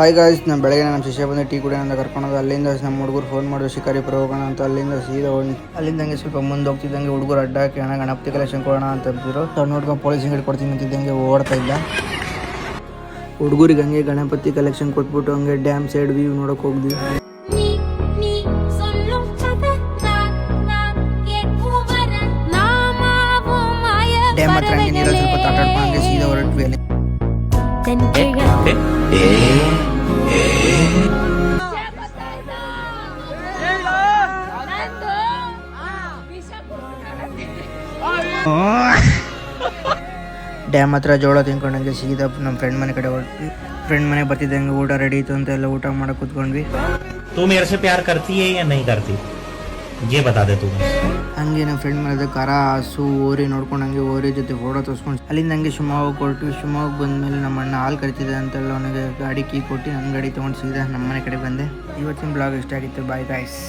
Hi guys, ನಾನು ಬೆಳಗ್ಗೆ ನಮ್ಮ ಶಿಷ್ಯ ಬಂದು ಟೀ ಕುಡಿಯೋಣ ಅಂತ ಕರ್ಕೊಂಡೋದು. ಅಲ್ಲಿಂದ ನಮ್ಮ ಹುಡುಗರು ಫೋನ್ ಮಾಡಿದ್ರು ಶಿಕಾರಿಪುರ ಹೋಗೋಣ ಅಂತ. ಅಲ್ಲಿಂದ ಸೀದಾ ಅಲ್ಲಿಂದಂಗೆ ಸ್ವಲ್ಪ ಮುಂದೆ ಹೋಗ್ತಿದ್ದಂಗೆ ಹುಡುಗರು ಅಡ್ಡ ಹಾಕಿ ಹಣ ಗಣಪತಿ ಕಲೆಕ್ಷನ್ ಕೊಡೋಣ ಅಂತ ಅಂತಿದ್ರು. ನೋಡ್ಕೊಂಡು ಪೊಲೀಸ್ ಹಿಂಗಡಿ ಕೊಡ್ತೀನಿ ಅಂತಿದ್ದಂಗೆ ಓಡ್ತಾ ಇದ್ದ. ಹುಡುಗರಿಗೆ ಹಂಗೆ ಗಣಪತಿ ಕಲೆಕ್ಷನ್ ಕೊಟ್ಬಿಟ್ಟು ಹಂಗೆ ಡ್ಯಾಮ್ ಸೈಡ್ ವ್ಯೂ ನೋಡೋಕೆ ಹೋಗಿದ್ವಿ. ಡ್ಯಾಮ್ ಹತ್ರ ಹಂಗೆ ನೀರಲ್ಲಿ ಸ್ವಲ್ಪ ತಾಟಾಡ್ಕೊಂಡು ಹಂಗೆ ಸೀದಾ ಹೊರಟ್ವಿ. ಅಲ್ಲಿ ಡ್ಯಾಮ್ ಹತ್ರ ಜೋಳ ತಿನ್ಕೊಂಡಂಗೆ ಸೀದಾ ನಮ್ಮ ಫ್ರೆಂಡ್ ಮನೆ ಕಡೆ ಹೊರಟ್ವಿ. ಫ್ರೆಂಡ್ ಮನೆಗೆ ಬರ್ತಿದ್ದಂಗೆ ಊಟ ರೆಡಿ ಇತ್ತು ಅಂತ ಎಲ್ಲ ಊಟ ಮಾಡಕ್ಕೆ ಕೂತ್ಕೊಂಡ್ವಿ. तू मेरे से प्यार करती है या नहीं करती ये बता दे तू. ಹಂಗೆ ನಮ್ಮ ಫ್ರೆಂಡ್ ಮನೆ ಕರ ಹಸು ಓರಿ ನೋಡ್ಕೊಂಡು ಹಂಗೆ ಓರಿ ಜೊತೆ ಫೋಟೋ ತೋರಿಸ್ಕೊಂಡು ಅಲ್ಲಿಂದ ಹಂಗೆ ಶಿವಮೊಗ್ಗ ಕೊಟ್ಟು ಶಿವಮೊಗ್ಗ ಬಂದಮೇಲೆ ನಮ್ಮ ಅಣ್ಣ ಹಾಲು ಕರಿತಿದೆ ಅಂತೆಲ್ಲ ಅವನಿಗೆ ಗಾಡಿ ಕೀ ಕೊಟ್ಟು ನನ್ನ ಗಾಡಿ ತೊಗೊಂಡು ಸೀದಾ ನಮ್ಮ ಮನೆ ಕಡೆ ಬಂದೆ. ಇವತ್ತಿನ ಬ್ಲಾಗ್ ಇಷ್ಟ ಆಗಿತ್ತು. Bye guys.